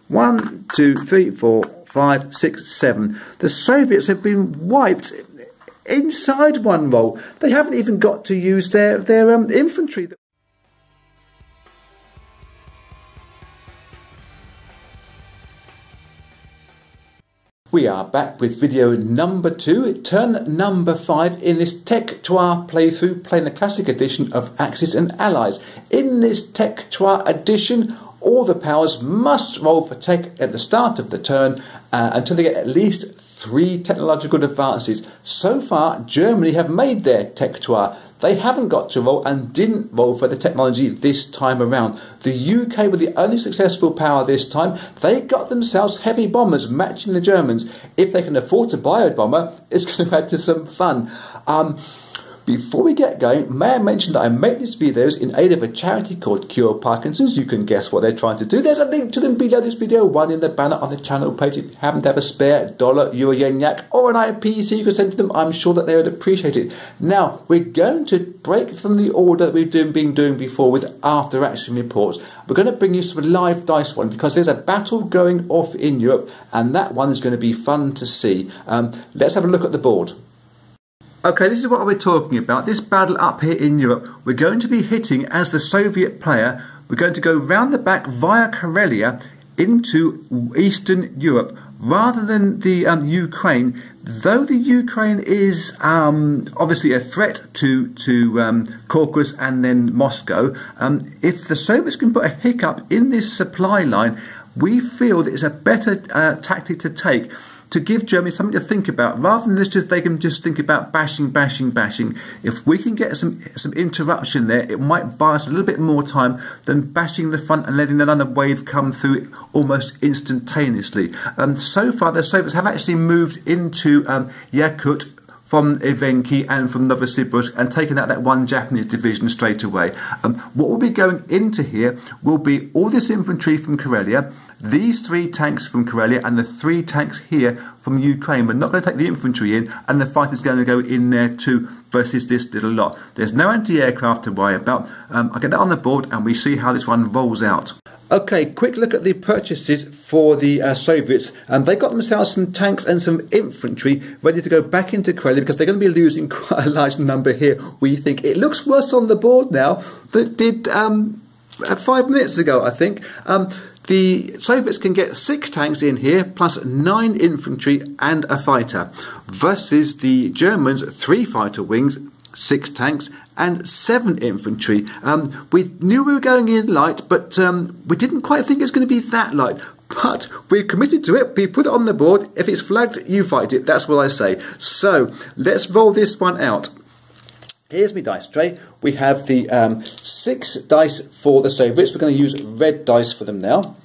1, 2, 3, 4, 5, 6, 7. The Soviets have been wiped inside one roll. They haven't even got to use their infantry. We are back with video number 2, turn number 5 in this Tech-Trois playthrough, playing the classic edition of Axis and Allies. In this Tech-Trois edition, all the powers must roll for tech at the start of the turn until they get at least 3 technological advances. So far, Germany have made their Tech-Trois. They haven't got to roll and didn't roll for the technology this time around. The UK were the only successful power this time. They got themselves heavy bombers matching the Germans. If they can afford to buy a bomber, it's going to add to some fun. Before we get going, may I mention that I make these videos in aid of a charity called Cure Parkinson's. You can guess what they're trying to do. There's a link to them below this video, one in the banner on the channel page. If you happen to have a spare dollar, euro, yen, yak, or an IPC you can send to them, I'm sure that they would appreciate it. Now, we're going to break from the order that we've been doing before with after action reports. We're going to bring you some live dice one because there's a battle going off in Europe, and that one is going to be fun to see. Let's have a look at the board. Okay, this is what we're talking about. This battle up here in Europe, we're going to be hitting as the Soviet player. We're going to go round the back via Karelia into Eastern Europe rather than the Ukraine. Though the Ukraine is obviously a threat to Caucasus and then Moscow, if the Soviets can put a hiccup in this supply line, we feel that it's a better tactic to take, to give Germany something to think about, rather than they can just think about bashing. If we can get some interruption there, it might buy us a little bit more time than bashing the front and letting another wave come through almost instantaneously. So far, the Soviets have actually moved into Yakut from Evenki and from Novosibirsk and taken out that one Japanese division straight away. What will be going into here will be all this infantry from Karelia, these 3 tanks from Karelia, and the 3 tanks here from Ukraine. We're not going to take the infantry in, and the fighter's going to go in there too versus this little lot. There's no anti-aircraft to worry about. I'll get that on the board and we see how this one rolls out. Okay, quick look at the purchases for the Soviets. They got themselves some tanks and some infantry ready to go back into Karelia because they're going to be losing quite a large number here, we think. It looks worse on the board now than it did 5 minutes ago, I think. The Soviets can get 6 tanks in here, plus 9 infantry and a fighter, versus the Germans 3 fighter wings, 6 tanks and 7 infantry. We knew we were going in light, but we didn't quite think it was going to be that light. But we're committed to it. We put it on the board. If it's flagged, you fight it. That's what I say. So let's roll this one out. Here's my dice tray. We have the 6 dice for the Soviets. We're going to use red dice for them now.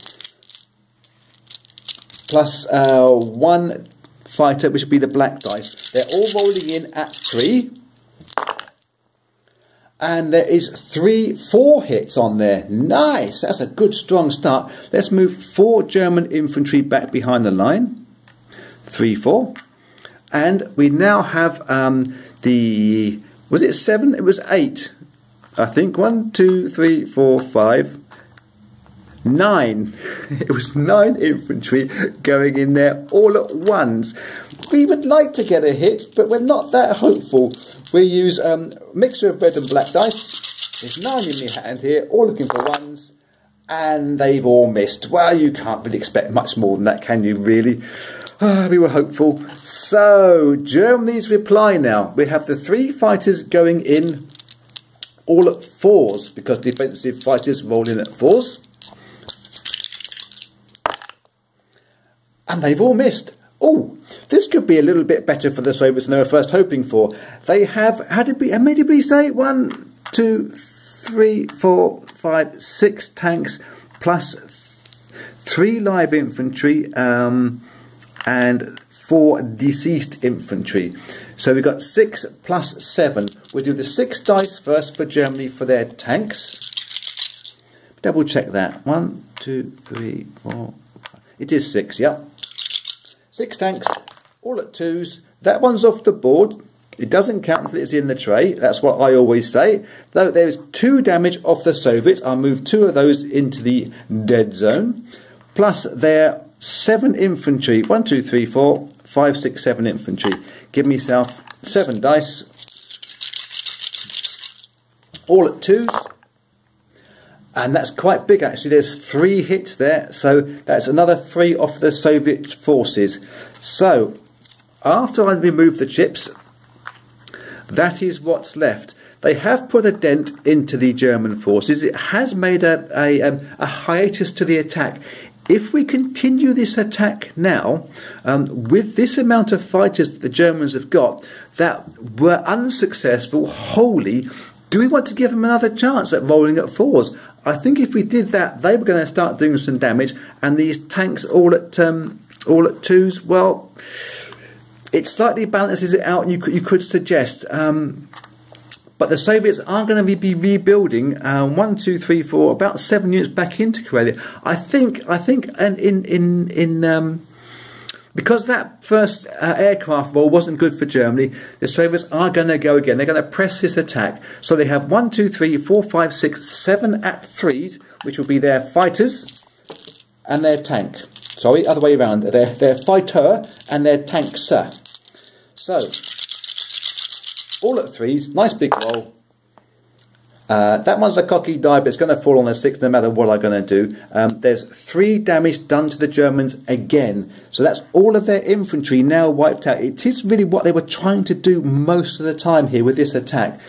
Plus 1 fighter, which would be the black dice. They're all rolling in at 3. And there is 4 hits on there. Nice! That's a good strong start. Let's move 4 German infantry back behind the line. 3, 4. And we now have was it 7? It was 8, I think. 1, 2, 3, 4, 5, 9. It was 9 infantry going in there all at once. We would like to get a hit, but we're not that hopeful. We use a mixture of red and black dice. There's 9 in my hand here, all looking for 1s, and they've all missed. Well, you can't really expect much more than that, can you, really? We were hopeful. So, Germany's reply now. We have the 3 fighters going in all at 4s, because defensive fighters roll in at 4s. And they've all missed. Oh, this could be a little bit better for the Soviets than they were first hoping for. They have, how many did we say? 1, 2, 3, 4, 5, 6 tanks, plus 3 live infantry, and 4 deceased infantry. So we've got 6 plus 7. We'll do the 6 dice first for Germany for their tanks. Double check that. 1, 2, 3, 4, 5. It is 6, yeah. 6 tanks, all at 2s. That one's off the board. It doesn't count until it's in the tray. That's what I always say. Though there's 2 damage off the Soviets, I'll move 2 of those into the dead zone. plus their 7 infantry. 1, 2, 3, 4, 5, 6, 7 infantry. Give myself 7 dice. All at 2s. And that's quite big actually. There's 3 hits there. So that's another 3 off the Soviet forces. So after I remove the chips, that is what's left. They have put a dent into the German forces. It has made a hiatus to the attack. If we continue this attack now, with this amount of fighters that the Germans have got that were unsuccessful wholly, do we want to give them another chance at rolling at 4s? I think if we did that, they were going to start doing some damage, and these tanks all at 2s, well, it slightly balances it out, and you could suggest. But the Soviets are going to be rebuilding 1, 2, 3, 4, about 7 units back into Karelia. I think, and because that first aircraft roll wasn't good for Germany, the Soviets are going to go again. They're going to press this attack. So they have 1, 2, 3, 4, 5, 6, 7 at 3s, which will be their fighters and their tank. Sorry, other way around. Their fighter and their tanker. So all at 3s, nice big roll. That one's a cocky die, but it's going to fall on a 6 no matter what I'm going to do. There's 3 damage done to the Germans again. So that's all of their infantry now wiped out. It is really what they were trying to do most of the time here with this attack.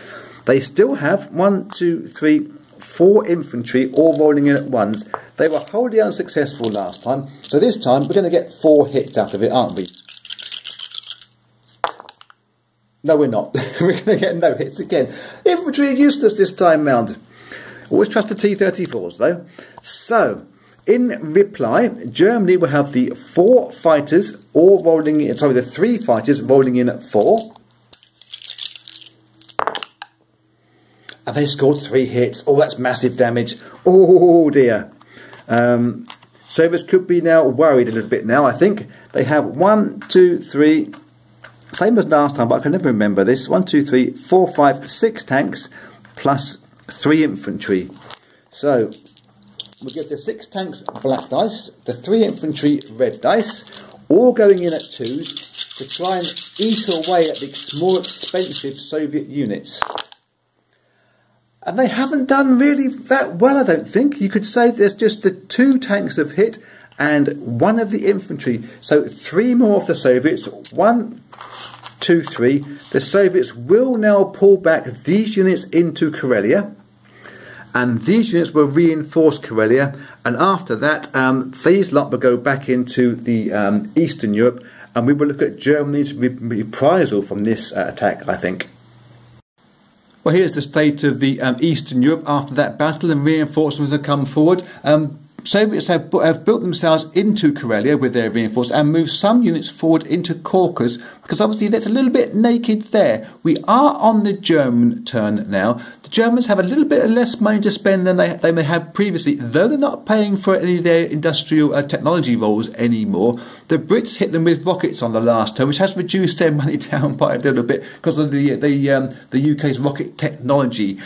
They still have 1, 2, 3, 4 infantry all rolling in at once. They were wholly unsuccessful last time. So this time we're going to get 4 hits out of it, aren't we? No, we're not. We're going to get no hits again. Infantry are useless this time round. Always trust the T-34s, though. So, in reply, Germany will have the 4 fighters all rolling in. Sorry, the 3 fighters rolling in at 4. And they scored 3 hits. Oh, that's massive damage. Oh, dear. Soviets could be now worried a little bit now, I think. They have 1, 2, 3... Same as last time, but I can never remember this. 1, 2, 3, 4, 5, 6 tanks plus 3 infantry. So we'll get the 6 tanks black dice, the 3 infantry red dice, all going in at 2s to try and eat away at the more expensive Soviet units. And they haven't done really that well, I don't think. You could say there's just the 2 tanks have hit and 1 of the infantry. So 3 more of the Soviets, 1, 2, 3. The Soviets will now pull back these units into Karelia, and these units will reinforce Karelia, and after that these lot will go back into the Eastern Europe, and we will look at Germany's reprisal from this attack, I think. Well, here's the state of the Eastern Europe after that battle, and reinforcements have come forward. Soviets have built themselves into Karelia with their reinforcements and moved some units forward into Caucasus, because obviously that's a little bit naked there. We are on the German turn now. The Germans have a little bit less money to spend than they may have previously, though they're not paying for any of their industrial technology roles anymore. The Brits hit them with rockets on the last turn, which has reduced their money down by a little bit because of the UK's rocket technology.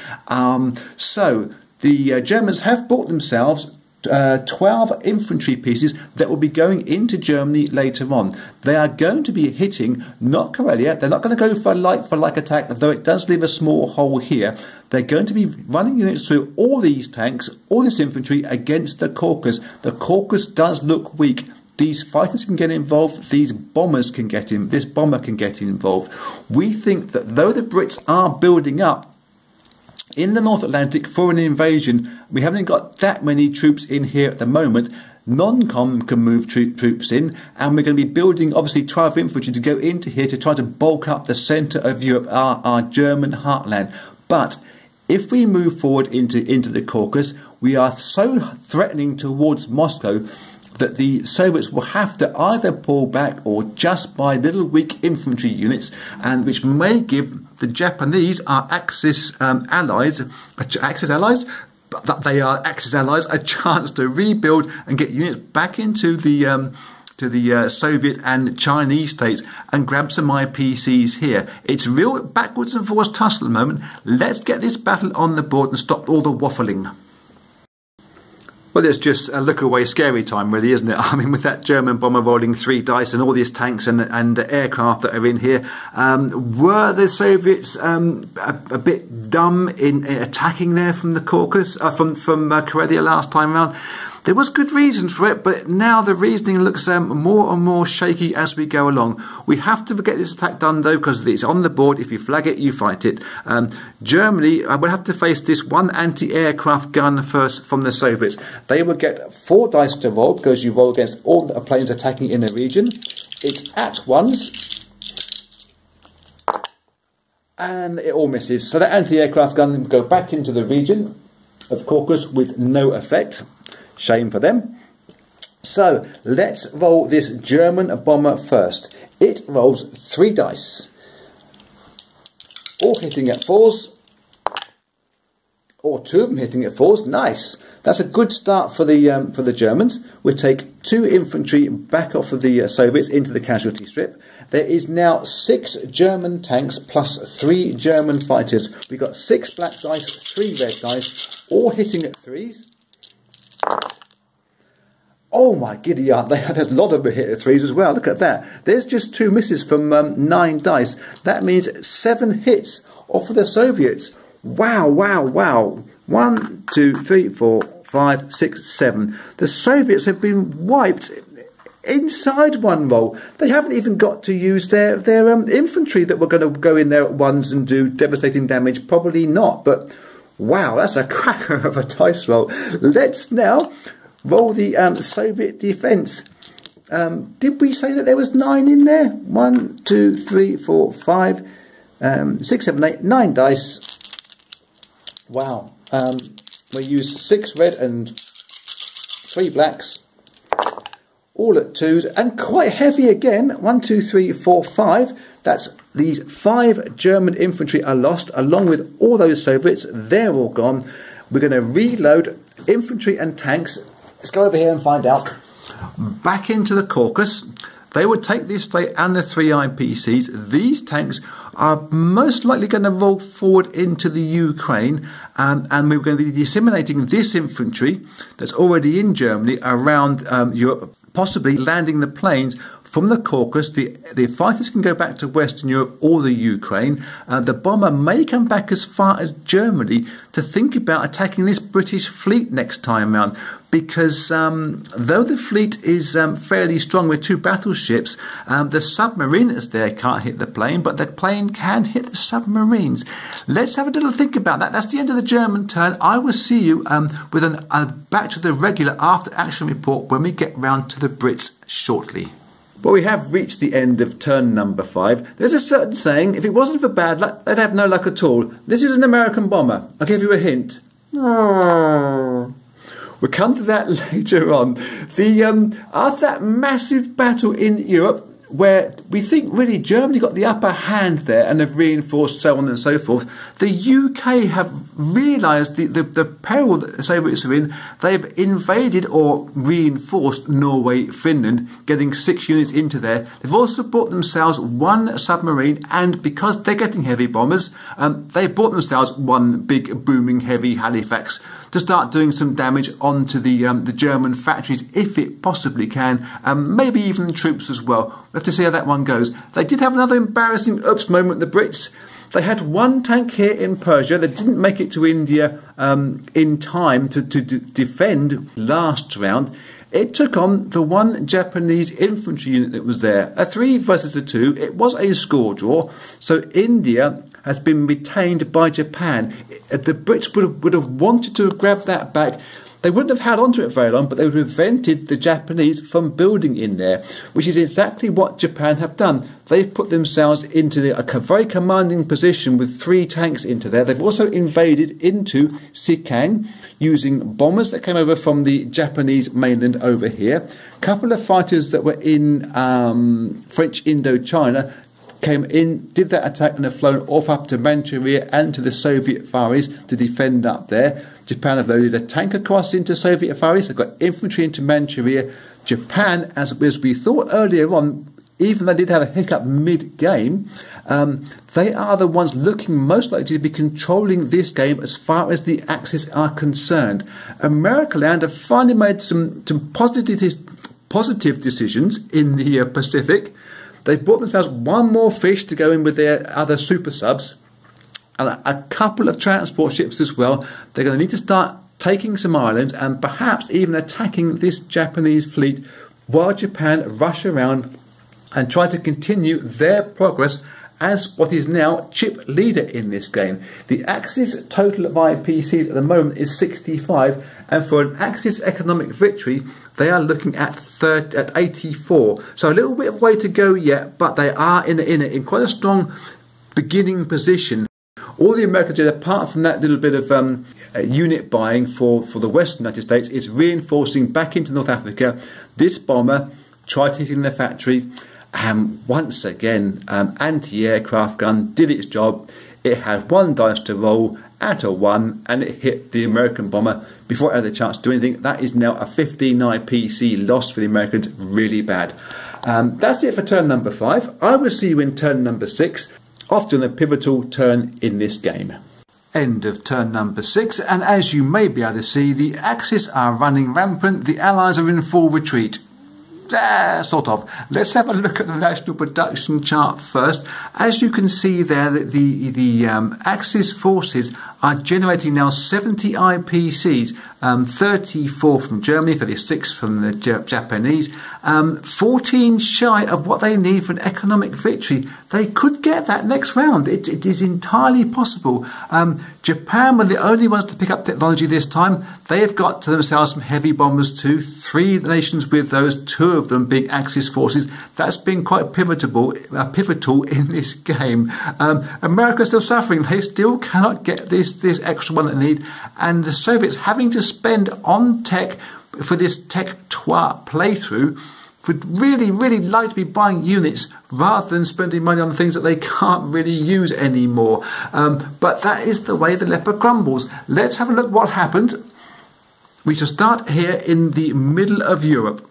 So the Germans have bought themselves 12 infantry pieces that will be going into Germany later on. They are going to be hitting not Karelia. They're not going to go for a like attack, though it does leave a small hole here. They're going to be running units through all these tanks, all this infantry against the Caucasus. The Caucasus does look weak. These fighters can get involved. These bombers can get in. This bomber can get involved. We think that though the Brits are building up in the North Atlantic for an invasion, we haven't got that many troops in here at the moment. Non-com can move troops in, and we're going to be building obviously 12 infantry to go into here to try to bulk up the centre of Europe, our German heartland. But if we move forward into the Caucasus, we are so threatening towards Moscow that the Soviets will have to either pull back or just buy little weak infantry units, and which may give the Japanese, our Axis allies, but they are Axis allies, a chance to rebuild and get units back into the Soviet and Chinese states and grab some IPCs here. It's real backwards and forwards tussle at the moment. Let's get this battle on the board and stop all the waffling. Well, it's just a look away scary time, really, isn't it? I mean, with that German bomber rolling 3 dice and all these tanks and aircraft that are in here, were the Soviets a bit dumb in attacking there from the Caucasus, from Karelia last time around? There was good reason for it, but now the reasoning looks more and more shaky as we go along. We have to get this attack done, though, because it's on the board. If you flag it, you fight it. Germany will have to face this 1 anti-aircraft gun first from the Soviets. They will get 4 dice to roll, because you roll against all the planes attacking in the region. It's at ones, and it all misses. So that anti-aircraft gun will go back into the region of Caucasus with no effect. Shame for them. So let's roll this German bomber first. It rolls 3 dice, all hitting at 4s, or 2 of them hitting at 4s. Nice. That's a good start for the Germans. We'll take 2 infantry back off of the Soviets into the casualty strip. There is now 6 German tanks plus 3 German fighters. We've got 6 black dice, 3 red dice, all hitting at 3s. Oh my giddy aunt, there's a lot of them hit at 3s as well. Look at that. There's just 2 misses from 9 dice. That means 7 hits off of the Soviets. Wow, wow, wow. 1, 2, 3, 4, 5, 6, 7. The Soviets have been wiped inside 1 roll. They haven't even got to use their infantry that were going to go in there at ones and do devastating damage. Probably not, but wow, that's a cracker of a dice roll. Let's now roll the Soviet defence. Did we say that there was 9 in there? 1, 2, 3, 4, 5, 6, 7, 8, 9 dice. Wow. We use 6 red and 3 blacks, all at 2s, and quite heavy again. 1, 2, 3, 4, 5. That's these 5 German infantry are lost, along with all those Soviets. They're all gone. We're going to reload infantry and tanks. Let's go over here and find out. Back into the Caucasus. They would take the estate and the 3 IPCs. These tanks are most likely going to roll forward into the Ukraine, and we're going to be disseminating this infantry that's already in Germany around Europe, possibly landing the planes from the Caucasus. The fighters can go back to Western Europe or the Ukraine. The bomber may come back as far as Germany to think about attacking this British fleet next time round, because though the fleet is fairly strong with 2 battleships, the submarine that's there can't hit the plane, but the plane can hit the submarines. Let's have a little think about that. That's the end of the German turn. I will see you with a back to the regular after action report when we get round to the Brits shortly. Well, we have reached the end of turn number 5. There's a certain saying, if it wasn't for bad luck, they'd have no luck at all. This is an American bomber. I'll give you a hint. We'll come to that later on. After that massive battle in Europe, where we think really Germany got the upper hand there and have reinforced so on and so forth, the UK have realised the peril that the Soviets are in. They've invaded or reinforced Norway, Finland, getting 6 units into there. They've also bought themselves 1 submarine, and because they're getting heavy bombers, they bought themselves 1 big booming heavy Halifax to start doing some damage onto the German factories, if it possibly can, maybe even the troops as well. We'll have to see how that one goes. They did have another embarrassing oops moment, the Brits. They had 1 tank here in Persia that didn't make it to India in time to defend last round. It took on the 1 Japanese infantry unit that was there. A 3 versus a 2. It was a score draw. So India has been retained by Japan. The Brits would have wanted to grab that back. They wouldn't have held on to it very long, but they would have prevented the Japanese from building in there, which is exactly what Japan have done. They've put themselves into a very commanding position with 3 tanks into there. They've also invaded into Xikang using bombers that came over from the Japanese mainland over here. A couple of fighters that were in French Indochina came in, did that attack, and have flown off up to Manchuria and to the Soviet Far East to defend up there. Japan have loaded a tank across into Soviet Far East. They've got infantry into Manchuria. Japan, as we thought earlier on, even though they did have a hiccup mid-game, they are the ones looking most likely to be controlling this game as far as the Axis are concerned. America Land have finally made some positive decisions in the Pacific. They've bought themselves one more fish to go in with their other super subs, and a couple of transport ships as well. They're going to need to start taking some islands and perhaps even attacking this Japanese fleet while Japan rush around and try to continue their progress as what is now chip leader in this game. The Axis total of IPCs at the moment is 65, and for an Axis economic victory, they are looking at 84. So a little bit of way to go yet, but they are in quite a strong beginning position. All the Americans did, apart from that little bit of unit buying for the Western United States, is reinforcing back into North Africa. This bomber tried hitting the factory, and once again, anti-aircraft gun did its job. It had one dice to roll at a 1, and it hit the American bomber before it had a chance to do anything. That is now a 15 IPC loss for the Americans, really bad. That's it for turn number 5. I will see you in turn number 6. Often a pivotal turn in this game. End of turn number 6, and as you may be able to see, the Axis are running rampant, the Allies are in full retreat. Sort of. Let's have a look at the national production chart first. As you can see there, that the Axis forces are generating now 70 IPCs, 34 from Germany, 36 from the Japanese, 14 shy of what they need for an economic victory. They could get that next round. It is entirely possible. Japan were the only ones to pick up technology this time. They have got to themselves some heavy bombers too. 3 nations with those, 2 of them being Axis forces. That's been quite pivotal in this game. America is still suffering. They still cannot get this extra one that they need, and the Soviets having to spend on tech for this Tech 3 playthrough would really like to be buying units rather than spending money on things that they can't really use anymore. But that is the way the leopard crumbles. Let's have a look what happened. We shall start here in the middle of Europe.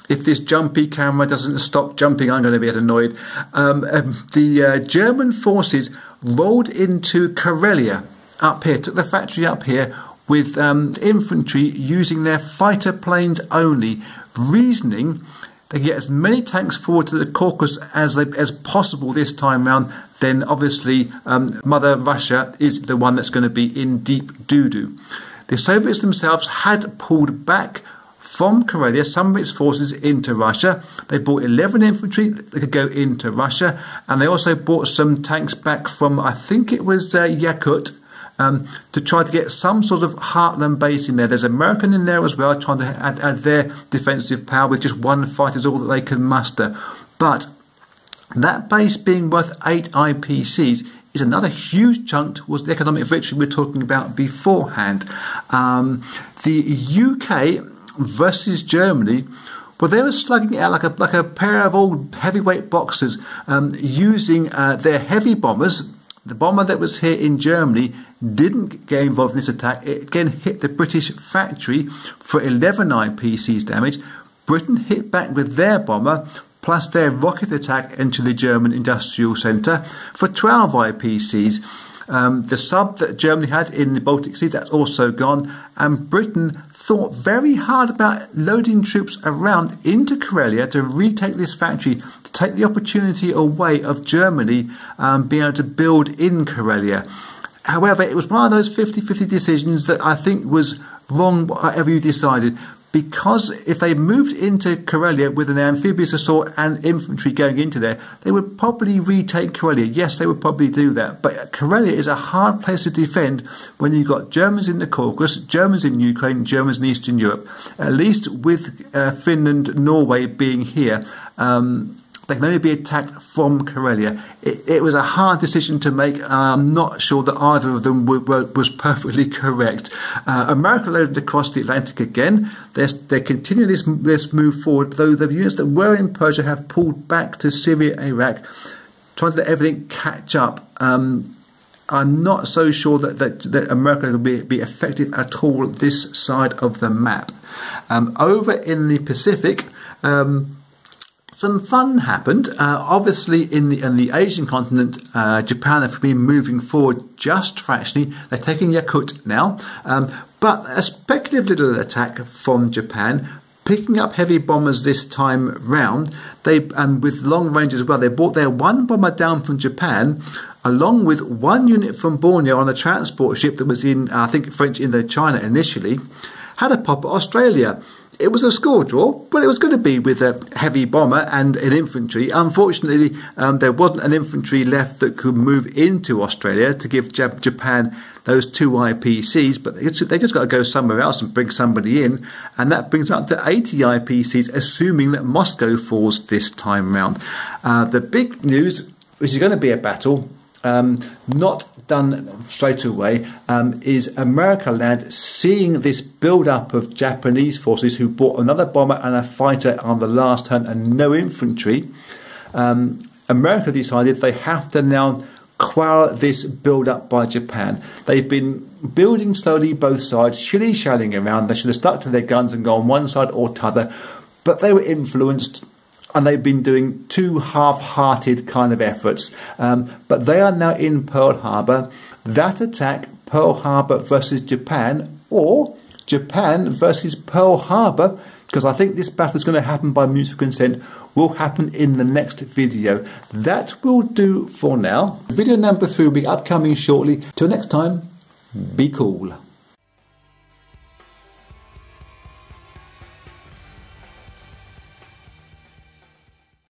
If this jumpy camera doesn't stop jumping, I'm going to be annoyed. The German forces rolled into Karelia up here, took the factory up here with infantry using their fighter planes only, reasoning they get as many tanks forward to the Caucasus as possible this time round. Then obviously Mother Russia is the one that's going to be in deep doo-doo. The Soviets themselves had pulled back from Karelia some of its forces into Russia. They brought 11 infantry that could go into Russia, and they also brought some tanks back from, I think it was Yakut, to try to get some sort of heartland base in there. There's American in there as well, trying to add their defensive power with just 1 fighter is all that they can muster. But that base being worth 8 IPCs is another huge chunk towards the economic victory we're talking about beforehand. The UK versus Germany, well, they were slugging it out like a pair of old heavyweight boxers, using their heavy bombers. The bomber that was here in Germany didn't get involved in this attack. It again hit the British factory for 11 IPCs damage. Britain hit back with their bomber plus their rocket attack into the German industrial centre for 12 IPCs. The sub that Germany had in the Baltic Sea, that's also gone, and Britain thought very hard about loading troops around into Karelia to retake this factory, to take the opportunity away of Germany being able to build in Karelia. However, it was one of those 50-50 decisions that I think was wrong, whatever you decided, because if they moved into Karelia with an amphibious assault and infantry going into there, they would probably retake Karelia. Yes, they would probably do that, but Karelia is a hard place to defend when you've got Germans in the Caucasus, Germans in Ukraine, Germans in Eastern Europe. At least with Finland, Norway being here, they can only be attacked from Karelia. It was a hard decision to make. I'm not sure that either of them was perfectly correct. America loaded across the Atlantic again. They continue this move forward, though the units that were in Persia have pulled back to Syria, Iraq, trying to let everything catch up. I'm not so sure that America will be effective at all this side of the map. Over in the Pacific, some fun happened. Obviously, in the Asian continent, Japan have been moving forward just fractionally. They're taking Yakut now, but a speculative little attack from Japan, picking up heavy bombers this time round. And with long range as well. They brought their one bomber down from Japan, along with one unit from Borneo on a transport ship that was in, I think, French Indochina initially. Had a pop at Australia. It was a score draw, but it was going to be with a heavy bomber and an infantry. Unfortunately, there wasn't an infantry left that could move into Australia to give Japan those 2 IPCs, but they just got to go somewhere else and bring somebody in, and that brings them up to 80 IPCs, assuming that Moscow falls this time round. The big news, which is going to be a battle, not done straight away, is America land seeing this build-up of Japanese forces who brought another bomber and a fighter on the last turn and no infantry. America decided they have to now quell this build-up by Japan. They've been building slowly both sides, shilly-shallying around. They should have stuck to their guns and gone one side or t'other, but they were influenced, and they've been doing 2 half-hearted kind of efforts. But they are now in Pearl Harbor. That attack, Pearl Harbor versus Japan, or Japan versus Pearl Harbor, because I think this battle is going to happen by mutual consent, will happen in the next video. That will do for now. Video number 3 will be upcoming shortly. Till next time, be cool.